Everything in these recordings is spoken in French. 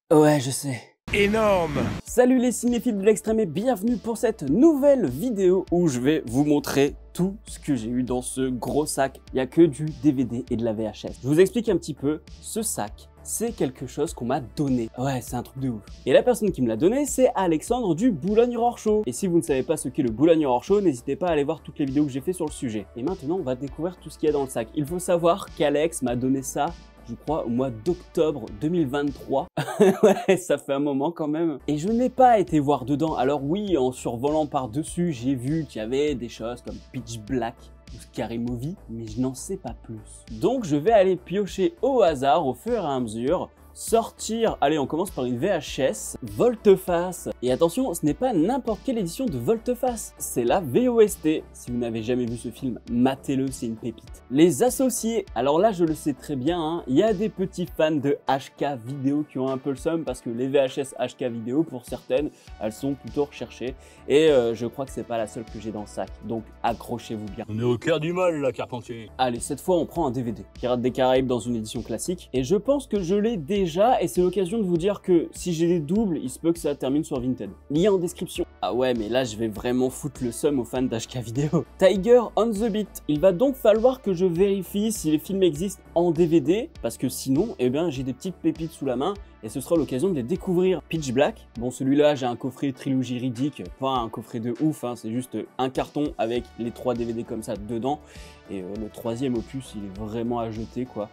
Ouais, je sais. Énorme! Salut les cinéphiles de l'extrême et bienvenue pour cette nouvelle vidéo où je vais vous montrer tout ce que j'ai eu dans ce gros sac. Il n'y a que du DVD et de la VHS. Je vous explique un petit peu. Ce sac, c'est quelque chose qu'on m'a donné. Ouais, c'est un truc de ouf. Et la personne qui me l'a donné, c'est Alexandre du Boulogne Horror Show. Et si vous ne savez pas ce qu'est le Boulogne Horror Show, n'hésitez pas à aller voir toutes les vidéos que j'ai fait sur le sujet. Et maintenant, on va découvrir tout ce qu'il y a dans le sac. Il faut savoir qu'Alex m'a donné ça, je crois, au mois d'octobre 2023. Ouais, ça fait un moment quand même. Et je n'ai pas été voir dedans. Alors oui, en survolant par-dessus, j'ai vu qu'il y avait des choses comme Pitch Black ou Scary Movie, mais je n'en sais pas plus. Donc je vais aller piocher au hasard, au fur et à mesure, sortir, allez on commence par une VHS, Volte-Face. Et attention, ce n'est pas n'importe quelle édition de Volte-Face, c'est la VOST. Si vous n'avez jamais vu ce film, matez-le, c'est une pépite. Les Associés, alors là je le sais très bien, hein, il y a des petits fans de HK vidéo qui ont un peu le seum parce que les VHS HK vidéo, pour certaines, elles sont plutôt recherchées. Et je crois que c'est pas la seule que j'ai dans le sac, donc accrochez-vous bien. On est au cœur du mal là, Carpentier. Allez, cette fois on prend un DVD, Pirates des Caraïbes dans une édition classique, et je pense que je l'ai déjà, et c'est l'occasion de vous dire que si j'ai des doubles, il se peut que ça termine sur Vinted. Lien en description. Ah ouais, mais là je vais vraiment foutre le seum aux fans d'HK vidéo. Tiger on the Beat. Il va donc falloir que je vérifie si les films existent en DVD, parce que sinon, eh bien j'ai des petites pépites sous la main, et ce sera l'occasion de les découvrir. Pitch Black, bon celui-là j'ai un coffret trilogie ridique, pas un coffret de ouf, hein, c'est juste un carton avec les 3 DVD comme ça dedans, et le troisième opus il est vraiment à jeter quoi.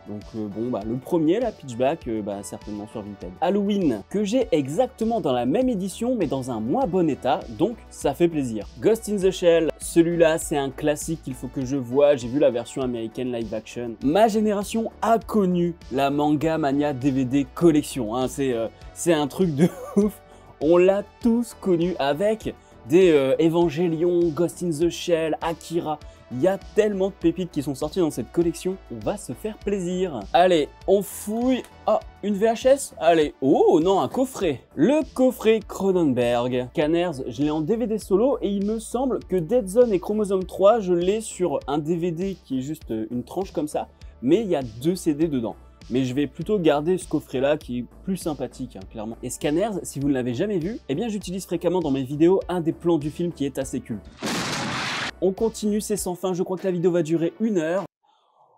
Donc bon bah le premier là, Pitch Black, certainement sur Vinted. Halloween, que j'ai exactement dans la même édition mais dans un moins bon état, donc ça fait plaisir. Ghost in the Shell, celui-là c'est un classique qu'il faut que je voie, j'ai vu la version américaine live action. Ma génération a connu la Manga Mania DVD collection, hein. C'est un truc de ouf, on l'a tous connu avec des Evangelion, Ghost in the Shell, Akira. Il y a tellement de pépites qui sont sorties dans cette collection, on va se faire plaisir. Allez, on fouille. Ah, une VHS? Allez, oh non, un coffret. Le coffret Cronenberg. Scanners, je l'ai en DVD solo et il me semble que Dead Zone et Chromosome 3, je l'ai sur un DVD qui est juste une tranche comme ça, mais il y a 2 CD dedans. Mais je vais plutôt garder ce coffret-là qui est plus sympathique, hein, clairement. Et Scanners, si vous ne l'avez jamais vu, eh bien j'utilise fréquemment dans mes vidéos un des plans du film qui est assez culte. On continue, c'est sans fin, je crois que la vidéo va durer 1 heure.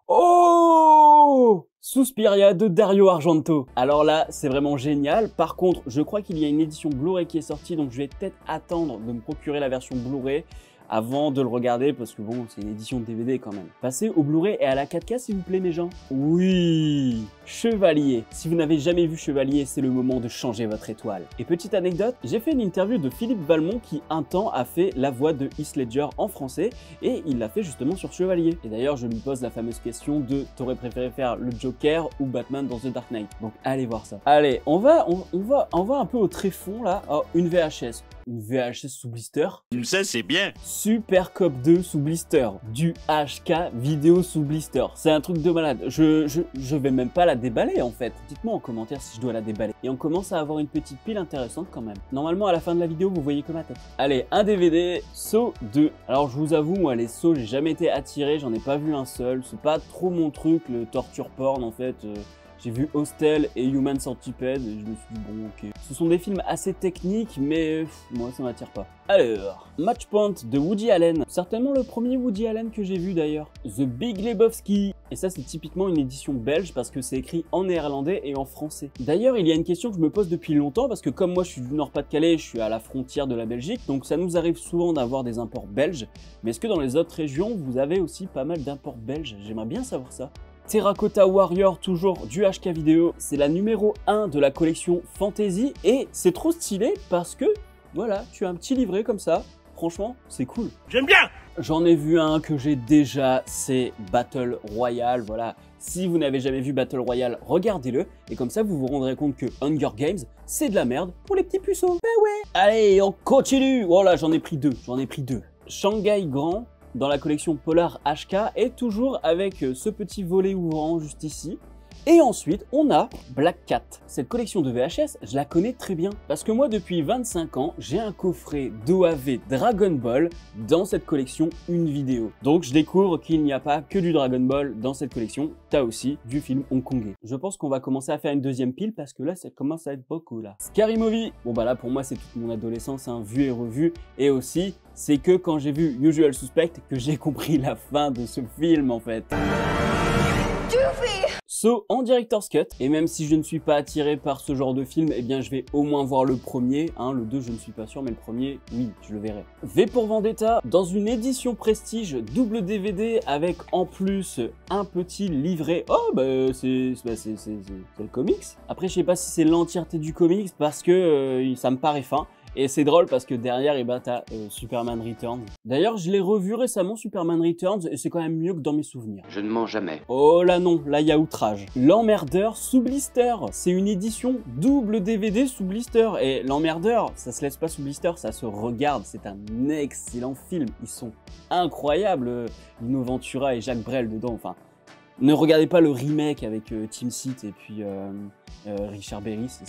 Oh! Suspiria de Dario Argento. Alors là, c'est vraiment génial. Par contre, je crois qu'il y a une édition Blu-ray qui est sortie, donc je vais peut-être attendre de me procurer la version Blu-ray avant de le regarder, parce que bon, c'est une édition DVD quand même. Passez au Blu-ray et à la 4K s'il vous plaît mes gens. Oui, Chevalier. Si vous n'avez jamais vu Chevalier, c'est le moment de changer votre étoile. Et petite anecdote, j'ai fait une interview de Philippe Valmont qui un temps a fait la voix de Heath Ledger en français, et il l'a fait justement sur Chevalier. Et d'ailleurs, je lui pose la fameuse question de t'aurais préféré faire le Joker ou Batman dans The Dark Knight. Donc allez voir ça. Allez, on va un peu au tréfonds là. Oh, une VHS. Une VHS sous blister. Ça c'est bien. Super Cop 2 sous blister. Du HK vidéo sous blister. C'est un truc de malade. Je vais même pas la déballer en fait. Dites-moi en commentaire si je dois la déballer. Et on commence à avoir une petite pile intéressante quand même. Normalement à la fin de la vidéo vous voyez que ma tête. Allez, un DVD, Saw 2. Alors je vous avoue, moi les Saw j'ai jamais été attiré, j'en ai pas vu un seul. C'est pas trop mon truc, le torture porn en fait. J'ai vu Hostel et Human Centipede et je me suis dit bon ok. Ce sont des films assez techniques mais moi ça m'attire pas. Alors, Match Point de Woody Allen. Certainement le premier Woody Allen que j'ai vu d'ailleurs. The Big Lebowski. Et ça c'est typiquement une édition belge parce que c'est écrit en néerlandais et en français. D'ailleurs il y a une question que je me pose depuis longtemps parce que comme moi je suis du Nord-Pas-de-Calais, je suis à la frontière de la Belgique, donc ça nous arrive souvent d'avoir des imports belges. Mais est-ce que dans les autres régions vous avez aussi pas mal d'imports belges? J'aimerais bien savoir ça. Terracotta Warrior, toujours du HK vidéo, c'est la numéro 1 de la collection Fantasy et c'est trop stylé parce que voilà, tu as un petit livret comme ça, franchement c'est cool. J'aime bien. J'en ai vu un que j'ai déjà, c'est Battle Royale, voilà. Si vous n'avez jamais vu Battle Royale, regardez-le et comme ça vous vous rendrez compte que Hunger Games c'est de la merde pour les petits puceaux. Bah ouais. Allez, on continue. Voilà, j'en ai pris deux. Shanghai Grand dans la collection Polar HK et toujours avec ce petit volet ouvrant juste ici. Et ensuite, on a Black Cat. Cette collection de VHS, je la connais très bien. Parce que moi, depuis 25 ans, j'ai un coffret d'OAV Dragon Ball dans cette collection une vidéo. Donc, je découvre qu'il n'y a pas que du Dragon Ball dans cette collection. T'as aussi du film hongkongais. Je pense qu'on va commencer à faire une deuxième pile parce que là, ça commence à être beaucoup là. Scary Movie. Bon bah là, pour moi, c'est toute mon adolescence, hein, vue et revue. Et aussi, c'est que quand j'ai vu Usual Suspect que j'ai compris la fin de ce film en fait. So, en Director's Cut, et même si je ne suis pas attiré par ce genre de film, eh bien je vais au moins voir le premier, hein, le 2 je ne suis pas sûr, mais le premier, oui, je le verrai. V pour Vendetta, dans une édition prestige double DVD avec en plus un petit livret. Oh bah c'est le comics. Après je sais pas si c'est l'entièreté du comics parce que ça me paraît fin. Et c'est drôle parce que derrière, t'as Superman Returns. D'ailleurs, je l'ai revu récemment, Superman Returns, et c'est quand même mieux que dans mes souvenirs. Je ne mens jamais. Oh là non, là il y a outrage. L'Emmerdeur sous blister. C'est une édition double DVD sous blister. Et L'Emmerdeur, ça se laisse pas sous blister, ça se regarde. C'est un excellent film. Ils sont incroyables, Lino Ventura et Jacques Brel dedans. Enfin, ne regardez pas le remake avec Tim Seat et puis Richard Berry, c'est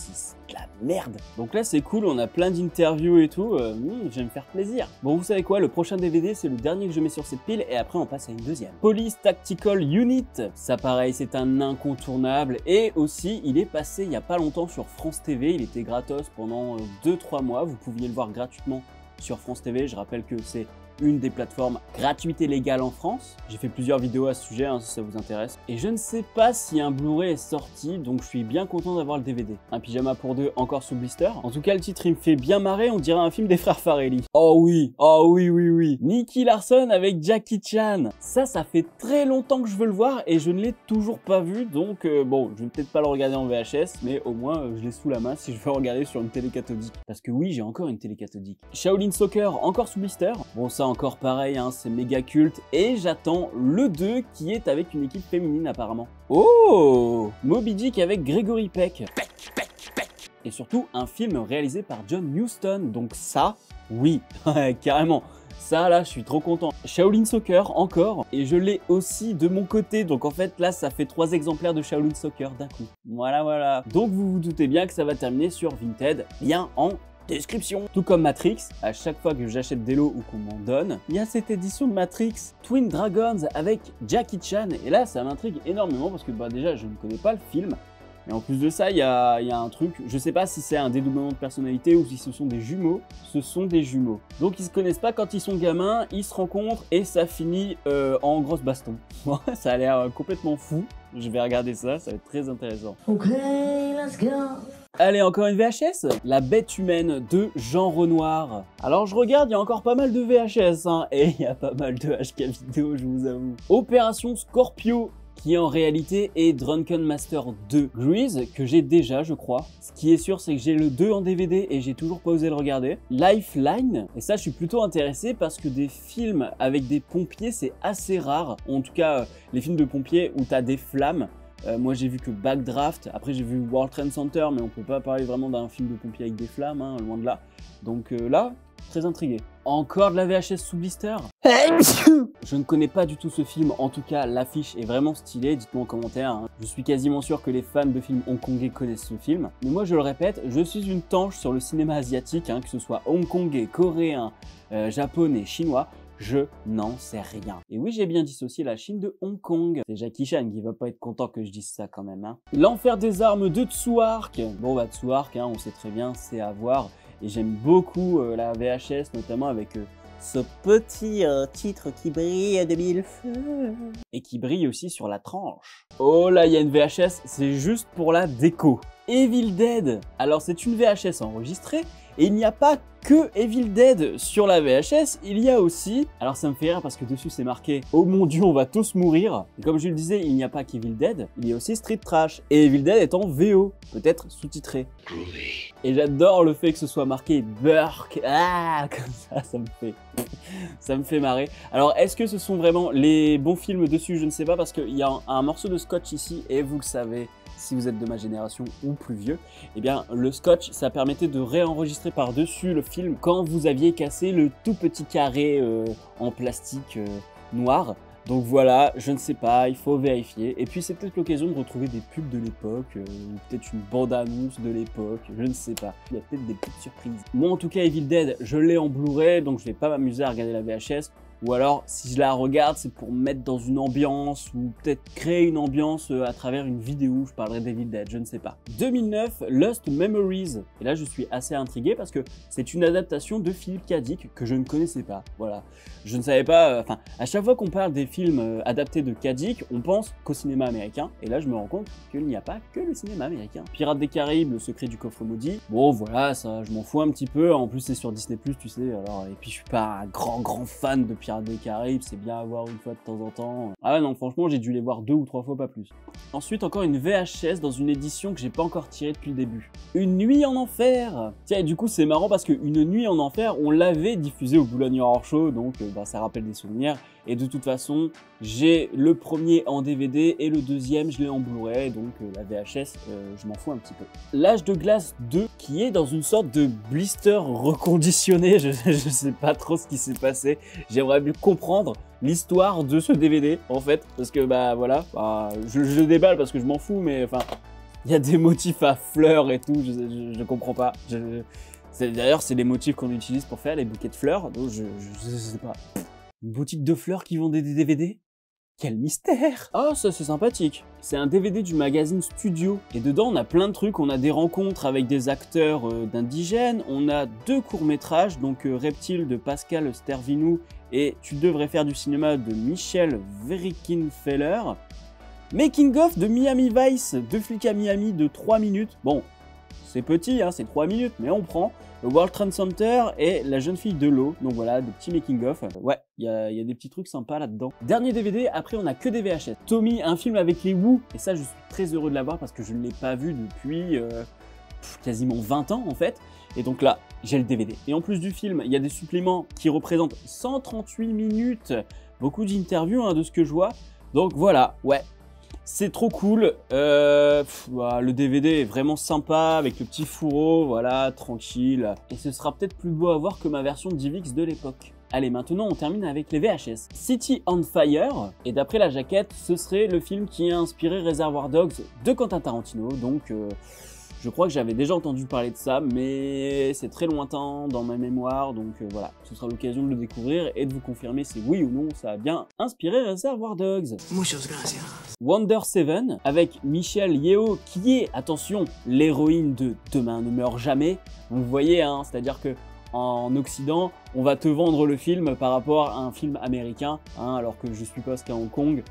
de la merde. Donc là c'est cool, on a plein d'interviews et tout, je vais me faire plaisir. Bon, vous savez quoi, le prochain DVD c'est le dernier que je mets sur cette pile et après on passe à une deuxième. Police Tactical Unit, ça pareil c'est un incontournable et aussi il est passé il y a pas longtemps sur France TV, il était gratos pendant 2-3 mois, vous pouviez le voir gratuitement sur France TV, je rappelle que c'est une des plateformes gratuites et légales en France. J'ai fait plusieurs vidéos à ce sujet, hein, si ça vous intéresse. Et je ne sais pas si un Blu-ray est sorti, donc je suis bien content d'avoir le DVD. Un pyjama pour deux encore sous blister. En tout cas, le titre, il me fait bien marrer, on dirait un film des frères Farrelly. Oh oui, oui. Nicky Larson avec Jackie Chan. Ça fait très longtemps que je veux le voir et je ne l'ai toujours pas vu, donc bon, je vais peut-être pas le regarder en VHS, mais au moins, je l'ai sous la main si je veux regarder sur une télé cathodique. Parce que oui, j'ai encore une télé cathodique. Shaolin Soccer, encore sous blister. Bon, ça encore pareil, hein, c'est méga culte et j'attends le 2 qui est avec une équipe féminine apparemment. Oh, Moby Dick avec Gregory Peck. Et surtout un film réalisé par John Huston, donc ça, oui, carrément. Ça là, je suis trop content. Shaolin Soccer encore, et je l'ai aussi de mon côté, donc en fait là ça fait 3 exemplaires de Shaolin Soccer d'un coup. Voilà. Donc vous vous doutez bien que ça va terminer sur Vinted, bien en description. Tout comme Matrix, à chaque fois que j'achète des lots ou qu'on m'en donne, il y a cette édition de Matrix Twin Dragons avec Jackie Chan. Et là, ça m'intrigue énormément parce que bah, déjà, je ne connais pas le film. Et en plus de ça, il y a un truc, je sais pas si c'est un dédoublement de personnalité ou si ce sont des jumeaux. Ce sont des jumeaux. Donc ils se connaissent pas quand ils sont gamins, ils se rencontrent et ça finit en grosse baston. Ça a l'air complètement fou. Je vais regarder ça, ça va être très intéressant. Ok, let's go. Allez, encore une VHS, La Bête Humaine de Jean Renoir. Alors je regarde, il y a encore pas mal de VHS, hein, et il y a pas mal de HK vidéo, je vous avoue. Opération Scorpio, qui en réalité est Drunken Master 2 Grease, que j'ai déjà, je crois. Ce qui est sûr, c'est que j'ai le 2 en DVD et j'ai toujours pas osé le regarder. Lifeline, et ça je suis plutôt intéressé parce que des films avec des pompiers, c'est assez rare. En tout cas, les films de pompiers où t'as des flammes. Moi j'ai vu que Backdraft, après j'ai vu World Trade Center, mais on peut pas parler vraiment d'un film de pompiers avec des flammes, hein, loin de là. Donc là, très intrigué. Encore de la VHS sous blister. Je ne connais pas du tout ce film, en tout cas l'affiche est vraiment stylée, dites-moi en commentaire. Hein. Je suis quasiment sûr que les fans de films hongkongais connaissent ce film. Mais moi je le répète, je suis une tanche sur le cinéma asiatique, hein, que ce soit hongkongais, coréen, japonais, chinois. Je n'en sais rien. Et oui, j'ai bien dissocié la Chine de Hong Kong. C'est Jackie Chan qui va pas être content que je dise ça quand même. Hein. L'enfer des armes de Tsuark. Bon bah Tsuark, hein, on sait très bien, c'est à voir. Et j'aime beaucoup la VHS, notamment avec ce petit titre qui brille de mille feux. Et qui brille aussi sur la tranche. Oh là, il y a une VHS, c'est juste pour la déco. Evil Dead. Alors c'est une VHS enregistrée. Et il n'y a pas que Evil Dead sur la VHS, il y a aussi... Alors ça me fait rire parce que dessus c'est marqué « Oh mon Dieu, on va tous mourir ». Et comme je le disais, il n'y a pas qu'Evil Dead, il y a aussi Street Trash. Et Evil Dead est en VO, peut-être sous-titré. Et j'adore le fait que ce soit marqué « Burk ». Ah, comme ça me fait marrer. Alors est-ce que ce sont vraiment les bons films dessus? Je ne sais pas parce qu'il y a un morceau de scotch ici et vous le savez. Si vous êtes de ma génération ou plus vieux, eh bien le scotch ça permettait de réenregistrer par-dessus le film quand vous aviez cassé le tout petit carré en plastique noir. Donc voilà, je ne sais pas, il faut vérifier. Et puis c'est peut-être l'occasion de retrouver des pubs de l'époque, ou peut-être une bande-annonce de l'époque, je ne sais pas. Il y a peut-être des petites surprises. Moi en tout cas, Evil Dead, je l'ai en Blu-ray, donc je vais pas m'amuser à regarder la VHS. Ou alors, si je la regarde, c'est pour me mettre dans une ambiance ou peut-être créer une ambiance à travers une vidéo. Je parlerai d'Evil Dead, je ne sais pas. 2009, Lost Memories. Et là, je suis assez intrigué parce que c'est une adaptation de Philip K. Dick que je ne connaissais pas. Voilà. Je ne savais pas... Enfin, à chaque fois qu'on parle des films adaptés de K. Dick, on pense qu'au cinéma américain. Et là, je me rends compte qu'il n'y a pas que le cinéma américain. Pirates des Caraïbes, Le secret du coffre maudit. Bon, voilà, ça, je m'en fous un petit peu. En plus, c'est sur Disney+, tu sais. Alors, et puis, je suis pas un grand fan de Pirates des Caraïbes, c'est bien à voir une fois de temps en temps. Ah non, franchement, j'ai dû les voir 2 ou 3 fois, pas plus. Ensuite, encore une VHS dans une édition que j'ai pas encore tirée depuis le début. Une nuit en enfer. Tiens, et du coup, c'est marrant parce que Une nuit en enfer, on l'avait diffusé au Boulogne Horror Show, donc ça rappelle des souvenirs. Et de toute façon, j'ai le premier en DVD et le deuxième, je l'ai en Blu-ray, donc la VHS, je m'en fous un petit peu. L'Âge de glace 2, qui est dans une sorte de blister reconditionné, je sais pas trop ce qui s'est passé. J'aimerais bien comprendre l'histoire de ce DVD, en fait, parce que bah voilà, je le déballe parce que je m'en fous, mais enfin, il y a des motifs à fleurs et tout, je comprends pas. D'ailleurs, c'est les motifs qu'on utilise pour faire les bouquets de fleurs, donc je sais pas. Une boutique de fleurs qui vendait des DVD? Quel mystère! Ah, ça c'est sympathique. C'est un DVD du magazine Studio. Et dedans, on a plein de trucs. On a des rencontres avec des acteurs d'indigènes. On a 2 courts-métrages, donc Reptile de Pascal Stervinou et Tu devrais faire du cinéma de Michel Verickenfeller. Making of de Miami Vice, 2 flics à Miami de 3 minutes. Bon, c'est petit, hein, c'est 3 minutes, mais on prend. Le World Trade Center et La jeune fille de l'eau. Donc voilà, des petits making-of. Ouais, il y a des petits trucs sympas là-dedans. Dernier DVD, après on a que des VHS. Tommy, un film avec les Who. Et ça, je suis très heureux de l'avoir parce que je ne l'ai pas vu depuis quasiment 20 ans en fait. Et donc là, j'ai le DVD. Et en plus du film, il y a des suppléments qui représentent 138 minutes. Beaucoup d'interviews hein, de ce que je vois. Donc voilà, ouais. C'est trop cool, le DVD est vraiment sympa avec le petit fourreau, voilà, tranquille. Et ce sera peut-être plus beau à voir que ma version DivX de l'époque. Allez, maintenant on termine avec les VHS. City on Fire, et d'après la jaquette, ce serait le film qui a inspiré Reservoir Dogs de Quentin Tarantino, donc je crois que j'avais déjà entendu parler de ça, mais c'est très lointain dans ma mémoire, donc voilà, ce sera l'occasion de le découvrir et de vous confirmer si oui ou non ça a bien inspiré Reservoir Dogs. Muchas gracias. Wonder Seven, avec Michelle Yeoh, qui est, attention, l'héroïne de Demain ne meurt jamais. Donc vous voyez, hein, c'est-à-dire que en Occident, on va te vendre le film par rapport à un film américain, hein, alors que je suppose qu'à Hong Kong,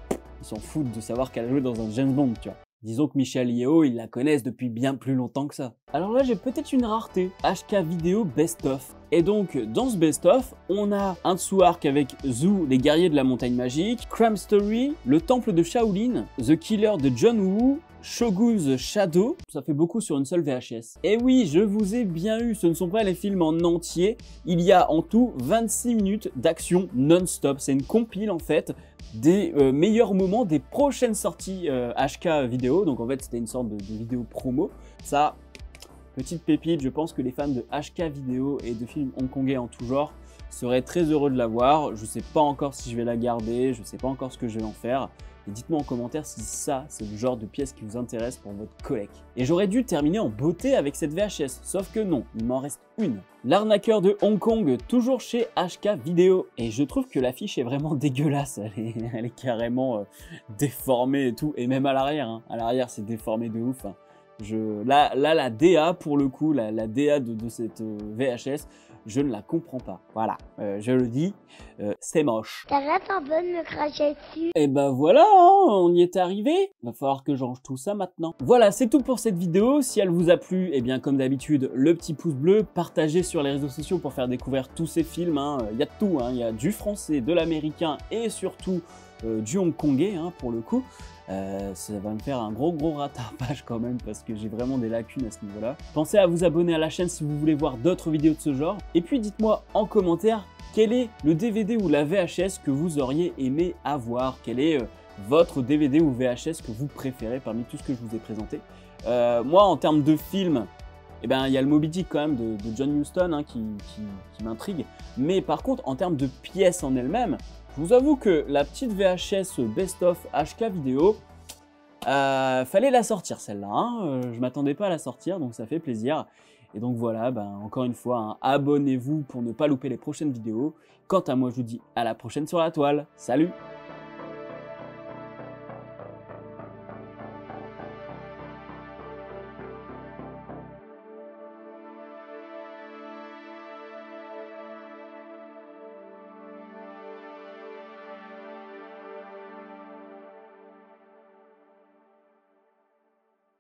ils s'en foutent de savoir qu'elle a joué dans un James Bond, tu vois. Disons que Michelle Yeoh, ils la connaissent depuis bien plus longtemps que ça. Alors là, j'ai peut-être une rareté. HK Vidéo Best Of. Et donc, dans ce Best Of, on a un dessous-arc avec Zoo, les guerriers de la montagne magique, Crime Story, le temple de Shaolin, The Killer de John Woo, Shogun's Shadow, ça fait beaucoup sur une seule VHS. Et oui, je vous ai bien eu, ce ne sont pas les films en entier, il y a en tout 26 minutes d'action non-stop, c'est une compile en fait des meilleurs moments des prochaines sorties HK vidéo, donc en fait c'était une sorte de vidéo promo. Ça, petite pépite, je pense que les fans de HK vidéo et de films hongkongais en tout genre seraient très heureux de l'avoir. Je sais pas encore si je vais la garder, je sais pas encore ce que je vais en faire. Et dites-moi en commentaire si ça, c'est le genre de pièce qui vous intéresse pour votre collecte. Et j'aurais dû terminer en beauté avec cette VHS, sauf que non, il m'en reste une. L'arnaqueur de Hong Kong, toujours chez HK Vidéo. Et je trouve que l'affiche est vraiment dégueulasse, elle est carrément déformée et tout, et même à l'arrière, hein. À l'arrière c'est déformé de ouf. Hein. Là, la DA pour le coup, la DA de cette VHS, je ne la comprends pas. Voilà, je le dis, c'est moche. T'as pas besoin de me cracher dessus. Et ben voilà, hein, on y est arrivé. Va falloir que je range tout ça maintenant. Voilà, c'est tout pour cette vidéo. Si elle vous a plu, eh bien comme d'habitude, le petit pouce bleu, partagez sur les réseaux sociaux pour faire découvrir tous ces films. Hein. Il y a de tout, hein. Il y a du français, de l'américain et surtout du hongkongais hein, pour le coup. Ça va me faire un gros rattrapage quand même parce que j'ai vraiment des lacunes à ce niveau-là. Pensez à vous abonner à la chaîne si vous voulez voir d'autres vidéos de ce genre. Et puis dites-moi en commentaire quel est le DVD ou la VHS que vous auriez aimé avoir. Quel est votre DVD ou VHS que vous préférez parmi tout ce que je vous ai présenté. Moi en termes de film, eh ben, il y a le Moby Dick quand même de John Huston hein, qui m'intrigue. Mais par contre en termes de pièces en elles-mêmes, Je vous avoue que la petite VHS Best-of HK vidéo, fallait la sortir celle-là, hein. Je m'attendais pas à la sortir, donc ça fait plaisir. Et donc voilà, encore une fois, hein, abonnez-vous pour ne pas louper les prochaines vidéos. Quant à moi, je vous dis à la prochaine sur la toile. Salut!